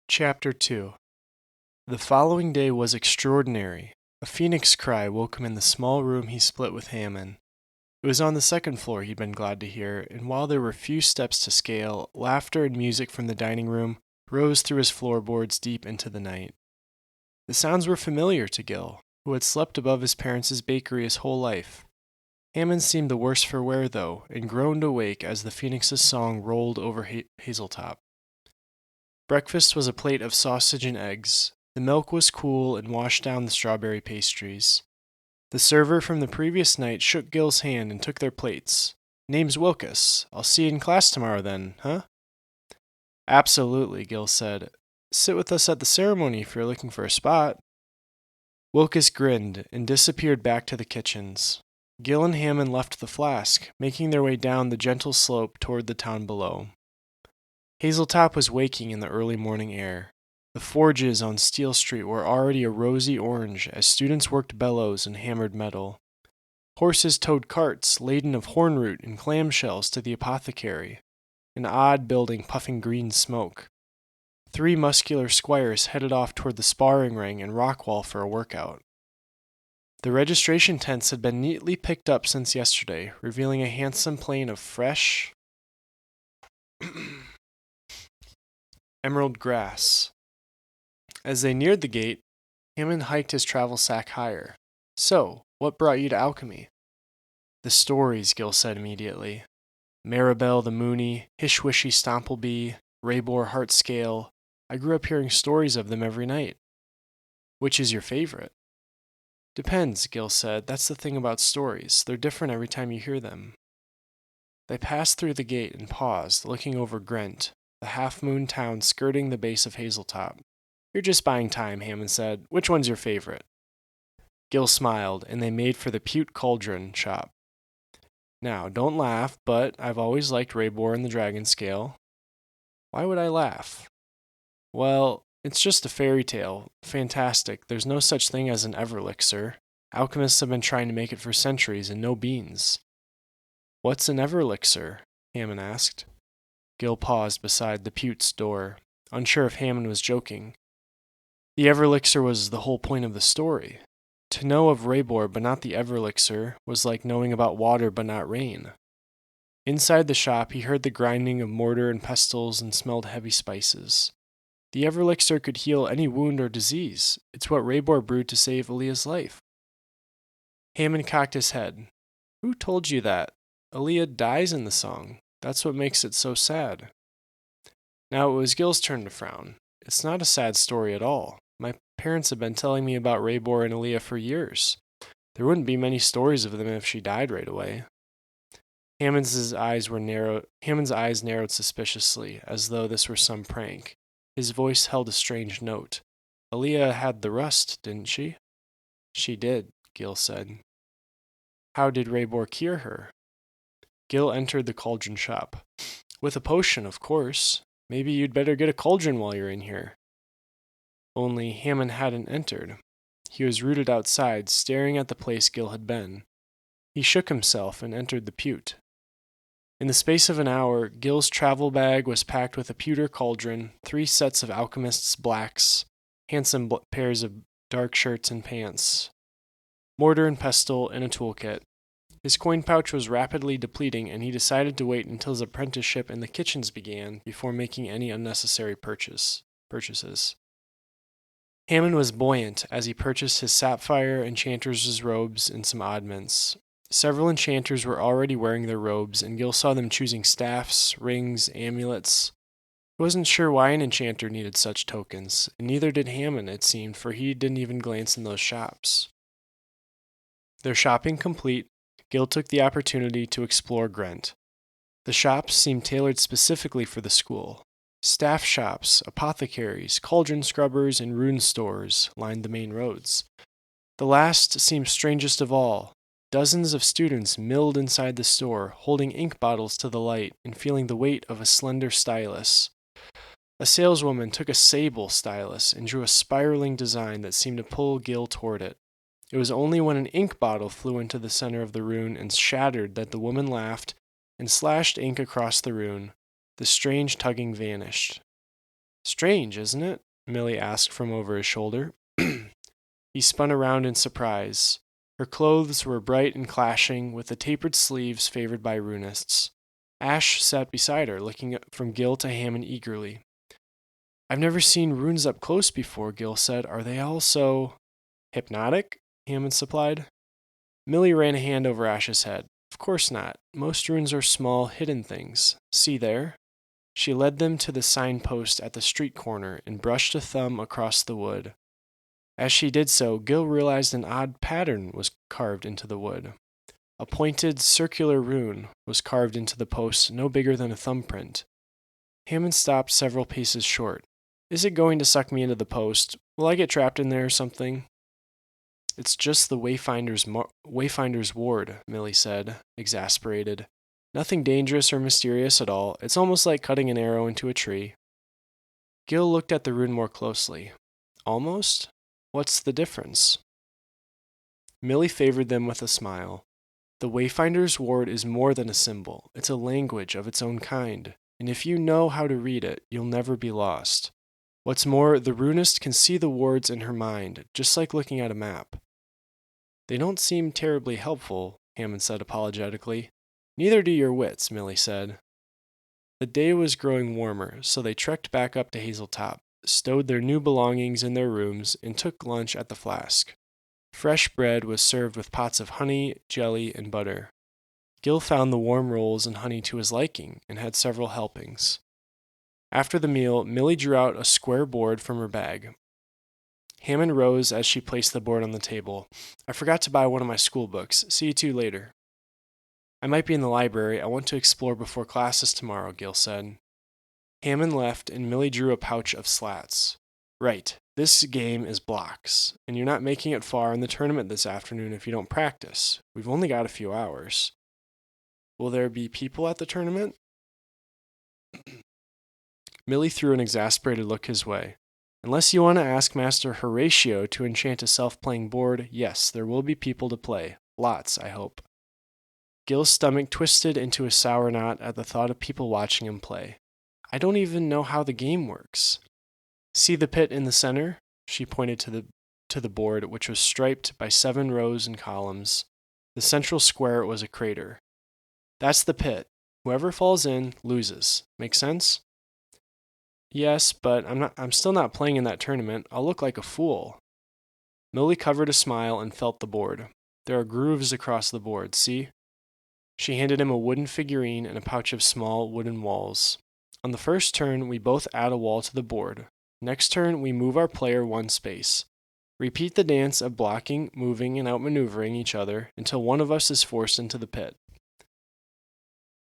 Chapter 2. The following day was extraordinary. A phoenix cry woke him in the small room he split with Hammond. It was on the second floor, he'd been glad to hear, and while there were few steps to scale, laughter and music from the dining room rose through his floorboards deep into the night. The sounds were familiar to Gil, who had slept above his parents' bakery his whole life. Hammond seemed the worse for wear, though, and groaned awake as the phoenix's song rolled over Hazeltop. Breakfast was a plate of sausage and eggs. The milk was cool and washed down the strawberry pastries. The server from the previous night shook Gil's hand and took their plates. "Name's Wilkes. I'll see you in class tomorrow then, huh?" "Absolutely," Gil said. "Sit with us at the ceremony if you're looking for a spot." Wilkes grinned and disappeared back to the kitchens. Gil and Hammond left the flask, making their way down the gentle slope toward the town below. Hazeltop was waking in the early morning air. The forges on Steel Street were already a rosy orange as students worked bellows and hammered metal. Horses towed carts laden of hornroot and clamshells to the apothecary, an odd building puffing green smoke. 3 muscular squires headed off toward the sparring ring and rock wall for a workout. The registration tents had been neatly picked up since yesterday, revealing a handsome plain of fresh emerald grass. As they neared the gate, Hammond hiked his travel sack higher. "So, what brought you to alchemy?" "The stories," Gil said immediately. "Maribel the Moony, Hishwishy Stompleby, Raybor Heartscale. I grew up hearing stories of them every night." "Which is your favorite?" "Depends," Gil said. "That's the thing about stories. They're different every time you hear them." They passed through the gate and paused, looking over Grent, the half-moon town skirting the base of Hazeltop. "You're just buying time," Hammond said. "Which one's your favorite?" Gil smiled, and they made for the Pewt Cauldron shop. "Now, don't laugh, but I've always liked Raybor and the Dragon Scale." "Why would I laugh?" "Well, it's just a fairy tale. Fantastic. There's no such thing as an Everelixir. Alchemists have been trying to make it for centuries, and no beans." "What's an Everelixir?" Hammond asked. Gil paused beside the Pewt's door, unsure if Hammond was joking. The Everelixir was the whole point of the story. To know of Raybor but not the Everelixir was like knowing about water but not rain. Inside the shop, he heard the grinding of mortar and pestles and smelled heavy spices. The Everelixir could heal any wound or disease. It's what Raybor brewed to save Aaliyah's life. Hammond cocked his head. "Who told you that? Aaliyah dies in the song. That's what makes it so sad." Now it was Gil's turn to frown. "It's not a sad story at all. My parents have been telling me about Raybor and Aaliyah for years. There wouldn't be many stories of them if she died right away." Hammond's eyes narrowed suspiciously, as though this were some prank. His voice held a strange note. "Aaliyah had the rust, didn't she?" "She did," Gil said. "How did Raybor cure her?" Gil entered the cauldron shop. "With a potion, of course. Maybe you'd better get a cauldron while you're in here." Only Hammond hadn't entered. He was rooted outside, staring at the place Gil had been. He shook himself and entered the Pewt. In the space of an hour, Gil's travel bag was packed with a pewter cauldron, 3 sets of alchemist's blacks, handsome pairs of dark shirts and pants, mortar and pestle, and a toolkit. His coin pouch was rapidly depleting, and he decided to wait until his apprenticeship in the kitchens began before making any unnecessary purchases. Hammond was buoyant as he purchased his sapphire enchanter's robes and some oddments. Several enchanters were already wearing their robes, and Gil saw them choosing staffs, rings, amulets. He wasn't sure why an enchanter needed such tokens, and neither did Hammond, it seemed, for he didn't even glance in those shops. Their shopping complete, Gil took the opportunity to explore Grent. The shops seemed tailored specifically for the school. Staff shops, apothecaries, cauldron scrubbers, and rune stores lined the main roads. The last seemed strangest of all. Dozens of students milled inside the store, holding ink bottles to the light and feeling the weight of a slender stylus. A saleswoman took a sable stylus and drew a spiraling design that seemed to pull Gil toward it. It was only when an ink bottle flew into the center of the rune and shattered that the woman laughed and slashed ink across the rune. The strange tugging vanished. Strange, isn't it? Millie asked from over his shoulder. He spun around in surprise. Her clothes were bright and clashing, with the tapered sleeves favored by runists. Ash sat beside her, looking from Gil to Hammond eagerly. I've never seen runes up close before, Gil said. Are they all so hypnotic? Hammond supplied. Millie ran a hand over Ash's head. Of course not. Most runes are small, hidden things. See there? She led them to the signpost at the street corner and brushed a thumb across the wood. As she did so, Gil realized an odd pattern was carved into the wood. A pointed, circular rune was carved into the post no bigger than a thumbprint. Hammond stopped several paces short. Is it going to suck me into the post? Will I get trapped in there or something? It's just the Wayfinder's ward, Millie said, exasperated. Nothing dangerous or mysterious at all. It's almost like cutting an arrow into a tree. Gil looked at the rune more closely. Almost? What's the difference? Millie favored them with a smile. The Wayfinder's ward is more than a symbol. It's a language of its own kind, and if you know how to read it, you'll never be lost. What's more, the runist can see the wards in her mind, just like looking at a map. They don't seem terribly helpful, Hammond said apologetically. Neither do your wits, Millie said. The day was growing warmer, so they trekked back up to Hazeltop, stowed their new belongings in their rooms, and took lunch at the Flask. Fresh bread was served with pots of honey, jelly, and butter. Gil found the warm rolls and honey to his liking, and had several helpings. After the meal, Millie drew out a square board from her bag. Hammond rose as she placed the board on the table. I forgot to buy one of my school books. See you two later. I might be in the library. I want to explore before classes tomorrow, Gil said. Hammond left, and Millie drew a pouch of slats. Right, this game is blocks, and you're not making it far in the tournament this afternoon if you don't practice. We've only got a few hours. Will there be people at the tournament? Millie threw an exasperated look his way. Unless you want to ask Master Horatio to enchant a self-playing board, yes, there will be people to play. Lots, I hope. Gil's stomach twisted into a sour knot at the thought of people watching him play. I don't even know how the game works. See the pit in the center? She pointed to the board, which was striped by 7 rows and columns. The central square was a crater. That's the pit. Whoever falls in loses. Make sense? Yes, but I'm still not playing in that tournament. I'll look like a fool. Millie covered a smile and felt the board. There are grooves across the board, see? She handed him a wooden figurine and a pouch of small wooden walls. On the first turn, we both add a wall to the board. Next turn, we move our player 1 space. Repeat the dance of blocking, moving, and outmaneuvering each other until one of us is forced into the pit.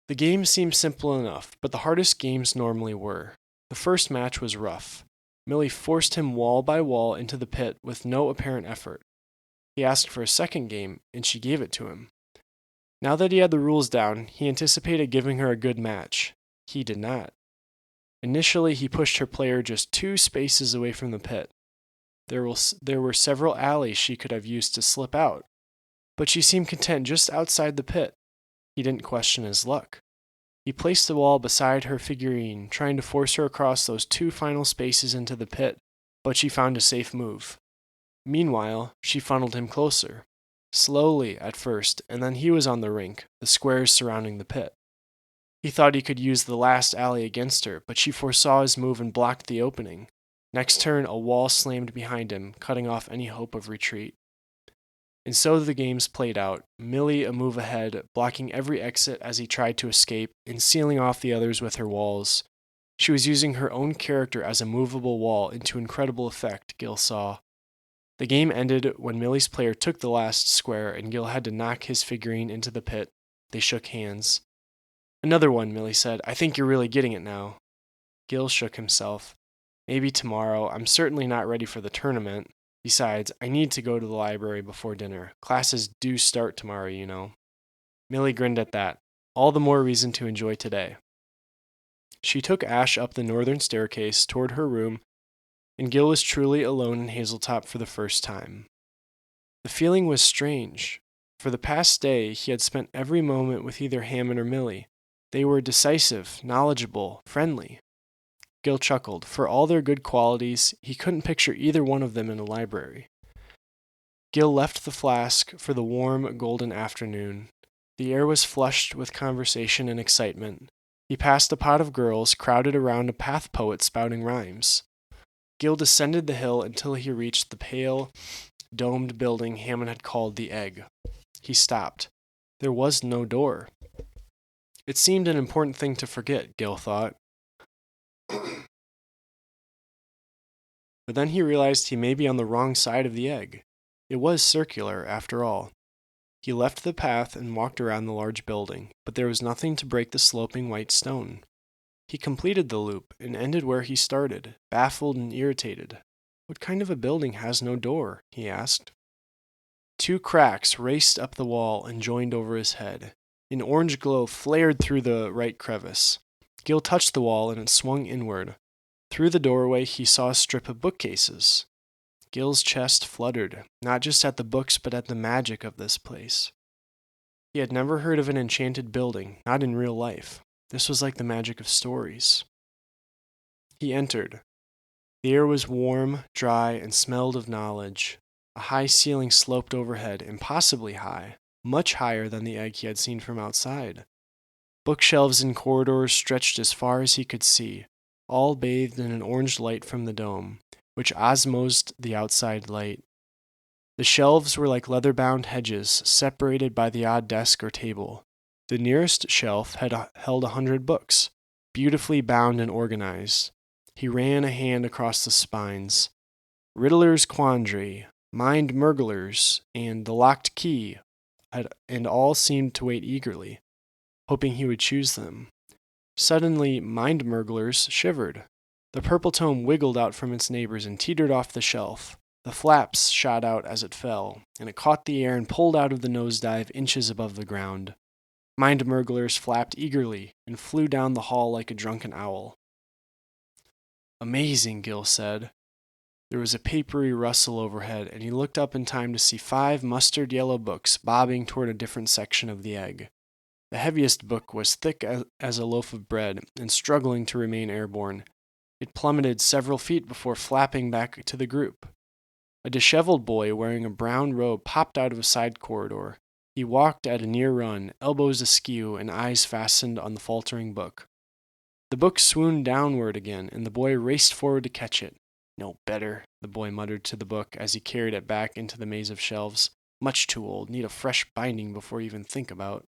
The game seemed simple enough, but the hardest games normally were. The first match was rough. Millie forced him wall by wall into the pit with no apparent effort. He asked for a second game, and she gave it to him. Now that he had the rules down, he anticipated giving her a good match. He did not. Initially, he pushed her player just 2 spaces away from the pit. There were several alleys she could have used to slip out, but she seemed content just outside the pit. He didn't question his luck. He placed the wall beside her figurine, trying to force her across those 2 final spaces into the pit, but she found a safe move. Meanwhile, she funneled him closer. Slowly at first, and then he was on the rink, the squares surrounding the pit. He thought he could use the last alley against her, but she foresaw his move and blocked the opening. Next turn, a wall slammed behind him, cutting off any hope of retreat. And so the games played out, Millie a move ahead, blocking every exit as he tried to escape, and sealing off the others with her walls. She was using her own character as a movable wall, and to incredible effect, Gil saw. The game ended when Millie's player took the last square, and Gil had to knock his figurine into the pit. They shook hands. Another one, Millie said. I think you're really getting it now. Gil shook himself. Maybe tomorrow. I'm certainly not ready for the tournament. Besides, I need to go to the library before dinner. Classes do start tomorrow, you know. Millie grinned at that. All the more reason to enjoy today. She took Ash up the northern staircase toward her room, and Gil was truly alone in Hazeltop for the first time. The feeling was strange. For the past day, he had spent every moment with either Hammond or Millie. They were decisive, knowledgeable, friendly. Gil chuckled. For all their good qualities, he couldn't picture either one of them in a library. Gil left the flask for the warm, golden afternoon. The air was flushed with conversation and excitement. He passed a pot of girls crowded around a path poet spouting rhymes. Gil descended the hill until he reached the pale, domed building Hammond had called the Egg. He stopped. There was no door. It seemed an important thing to forget, Gil thought. But then he realized he may be on the wrong side of the egg. It was circular, after all. He left the path and walked around the large building, but there was nothing to break the sloping white stone. He completed the loop and ended where he started, baffled and irritated. What kind of a building has no door? He asked. Two cracks raced up the wall and joined over his head. An orange glow flared through the right crevice. Gil touched the wall and it swung inward. Through the doorway he saw a strip of bookcases. Gil's chest fluttered, not just at the books but at the magic of this place. He had never heard of an enchanted building, not in real life. This was like the magic of stories. He entered. The air was warm, dry, and smelled of knowledge. A high ceiling sloped overhead, impossibly high, much higher than the egg he had seen from outside. Bookshelves and corridors stretched as far as he could see, all bathed in an orange light from the dome, which osmosed the outside light. The shelves were like leather-bound hedges, separated by the odd desk or table. The nearest shelf had held 100 books, beautifully bound and organized. He ran a hand across the spines. Riddler's Quandary, Mind Murglers, and The Locked Key, and all seemed to wait eagerly, hoping he would choose them. Suddenly, Mind Murglers shivered. The purple tome wiggled out from its neighbors and teetered off the shelf. The flaps shot out as it fell, and it caught the air and pulled out of the nosedive inches above the ground. Mind Murglers flapped eagerly and flew down the hall like a drunken owl. Amazing, Gil said. There was a papery rustle overhead, and he looked up in time to see 5 mustard-yellow books bobbing toward a different section of the egg. The heaviest book was thick as a loaf of bread and struggling to remain airborne. It plummeted several feet before flapping back to the group. A disheveled boy wearing a brown robe popped out of a side corridor. He walked at a near run, elbows askew and eyes fastened on the faltering book. The book swooned downward again, and the boy raced forward to catch it. No better, the boy muttered to the book as he carried it back into the maze of shelves. Much too old, need a fresh binding before you even think about.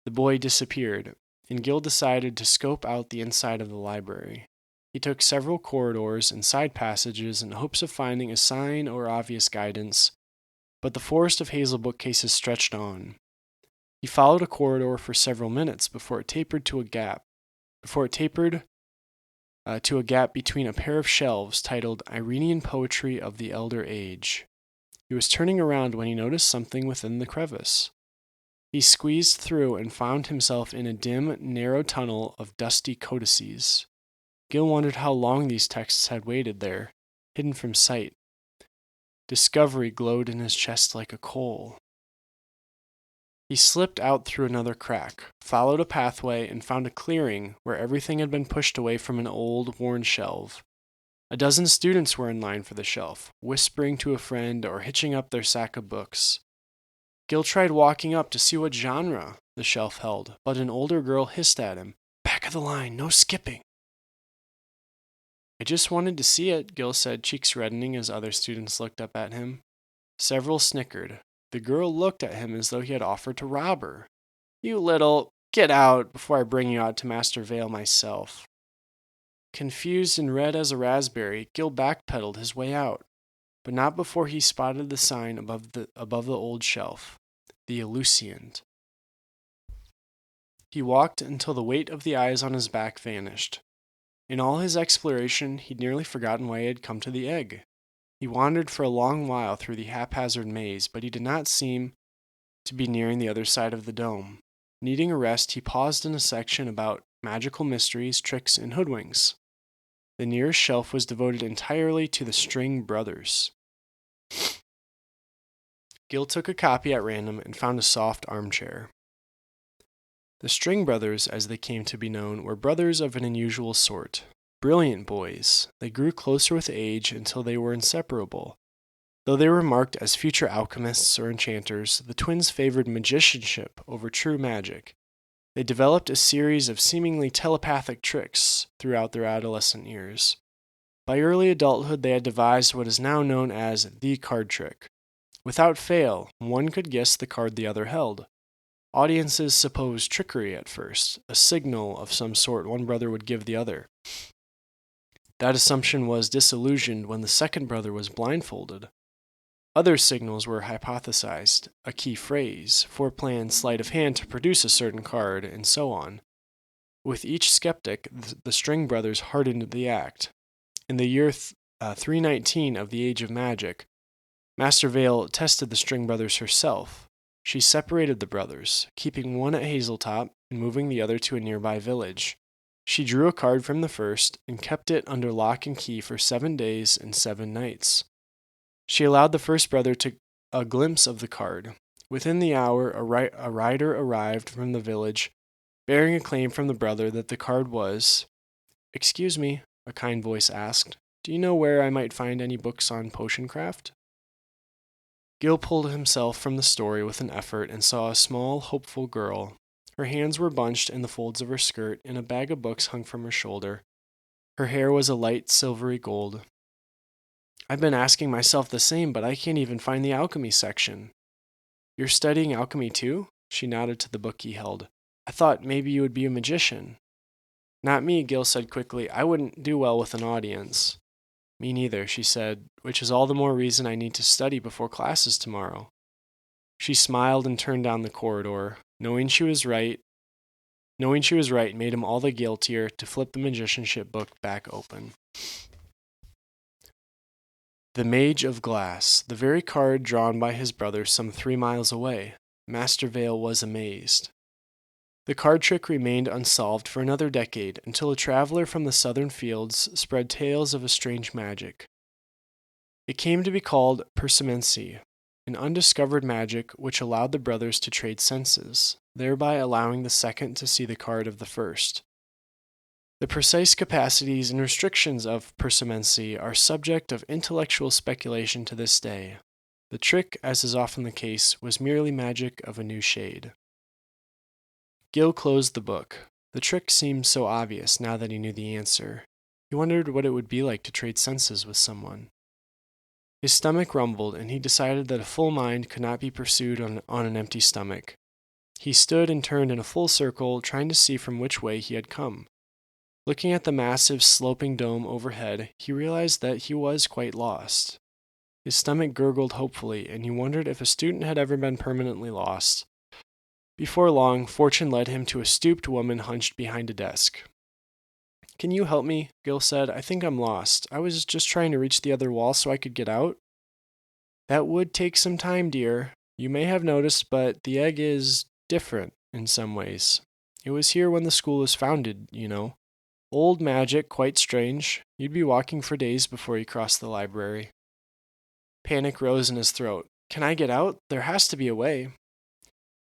The boy disappeared, and Gil decided to scope out the inside of the library. He took several corridors and side passages in hopes of finding a sign or obvious guidance, but the forest of hazel bookcases stretched on. He followed a corridor for several minutes before it tapered to a gap between a pair of shelves titled Iranian Poetry of the Elder Age. He was turning around when he noticed something within the crevice. He squeezed through and found himself in a dim, narrow tunnel of dusty codices. Gil wondered how long these texts had waited there, hidden from sight. Discovery glowed in his chest like a coal. He slipped out through another crack, followed a pathway, and found a clearing where everything had been pushed away from an old, worn shelf. A dozen students were in line for the shelf, whispering to a friend or hitching up their sack of books. Gil tried walking up to see what genre the shelf held, but an older girl hissed at him, "Back of the line, no skipping." "I just wanted to see it," Gil said, cheeks reddening as other students looked up at him. Several snickered. The girl looked at him as though he had offered to rob her. "You little, get out before I bring you out to Master Vale myself." Confused and red as a raspberry, Gil backpedaled his way out, but not before he spotted the sign above the old shelf, the Eleusiant. He walked until the weight of the eyes on his back vanished. In all his exploration, he'd nearly forgotten why he had come to the egg. He wandered for a long while through the haphazard maze, but he did not seem to be nearing the other side of the dome. Needing a rest, he paused in a section about magical mysteries, tricks, and hoodwinks. The nearest shelf was devoted entirely to the String Brothers. Gil took a copy at random and found a soft armchair. The String brothers, as they came to be known, were brothers of an unusual sort. Brilliant boys, they grew closer with age until they were inseparable. Though they were marked as future alchemists or enchanters, the twins favored magicianship over true magic. They developed a series of seemingly telepathic tricks throughout their adolescent years. By early adulthood, they had devised what is now known as the card trick. Without fail, one could guess the card the other held. Audiences supposed trickery at first, a signal of some sort one brother would give the other. That assumption was disillusioned when the second brother was blindfolded. Other signals were hypothesized, a key phrase, foreplanned sleight of hand to produce a certain card, and so on. With each skeptic, the String brothers hardened the act. In the year 319 of the Age of Magic, Master Vale tested the String brothers herself. She separated the brothers, keeping one at Hazeltop and moving the other to a nearby village. She drew a card from the first and kept it under lock and key for 7 days and 7 nights. She allowed the first brother a glimpse of the card. Within the hour, a rider arrived from the village, bearing a claim from the brother that the card was. "Excuse me," a kind voice asked, "do you know where I might find any books on potion craft?" Gil pulled himself from the story with an effort and saw a small, hopeful girl. Her hands were bunched in the folds of her skirt, and a bag of books hung from her shoulder. Her hair was a light silvery gold. "I've been asking myself the same, but I can't even find the alchemy section." "You're studying alchemy too?" She nodded to the book he held. "I thought maybe you would be a magician." "Not me," Gil said quickly. "I wouldn't do well with an audience." "Me neither," she said, "which is all the more reason I need to study before classes tomorrow." She smiled and turned down the corridor. Knowing she was right made him all the guiltier to flip the magicianship book back open. The Mage of Glass, the very card drawn by his brother some 3 miles away. Master Vale was amazed. The card trick remained unsolved for another decade until a traveler from the southern fields spread tales of a strange magic. It came to be called persimency, an undiscovered magic which allowed the brothers to trade senses, thereby allowing the second to see the card of the first. The precise capacities and restrictions of persimency are subject of intellectual speculation to this day. The trick, as is often the case, was merely magic of a new shade. Gil closed the book. The trick seemed so obvious now that he knew the answer. He wondered what it would be like to trade senses with someone. His stomach rumbled, and he decided that a full mind could not be pursued on an empty stomach. He stood and turned in a full circle, trying to see from which way he had come. Looking at the massive, sloping dome overhead, he realized that he was quite lost. His stomach gurgled hopefully, and he wondered if a student had ever been permanently lost. Before long, fortune led him to a stooped woman hunched behind a desk. "Can you help me?" Gil said. "I think I'm lost. I was just trying to reach the other wall so I could get out." "That would take some time, dear. You may have noticed, but the egg is different in some ways. It was here when the school was founded, you know. Old magic, quite strange. You'd be walking for days before you crossed the library." Panic rose in his throat. "Can I get out? There has to be a way."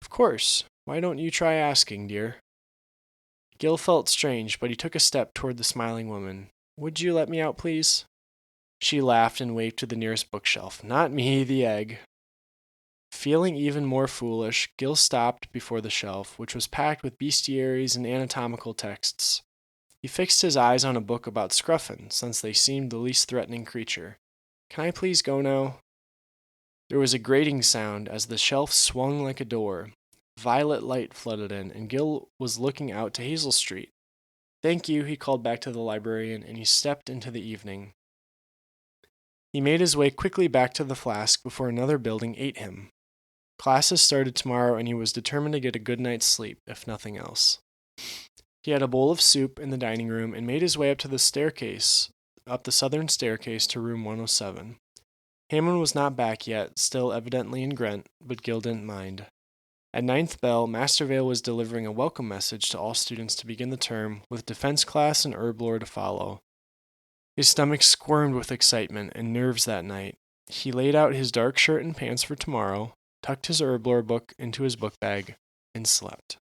"Of course. Why don't you try asking, dear?" Gil felt strange, but he took a step toward the smiling woman. "Would you let me out, please?" She laughed and waved to the nearest bookshelf. "Not me, the egg." Feeling even more foolish, Gil stopped before the shelf, which was packed with bestiaries and anatomical texts. He fixed his eyes on a book about Scruffin, since they seemed the least threatening creature. "Can I please go now?" There was a grating sound as the shelf swung like a door. Violet light flooded in, and Gil was looking out to Hazel Street. "Thank you," he called back to the librarian, and he stepped into the evening. He made his way quickly back to the flask before another building ate him. Classes started tomorrow, and he was determined to get a good night's sleep, if nothing else. He had a bowl of soup in the dining room and made his way up the southern staircase to room 107. Hammond was not back yet, still evidently in Grent, but Gil didn't mind. At 9th bell, Master Vale was delivering a welcome message to all students to begin the term, with defense class and herb lore to follow. His stomach squirmed with excitement and nerves that night. He laid out his dark shirt and pants for tomorrow, tucked his herb lore book into his book bag, and slept.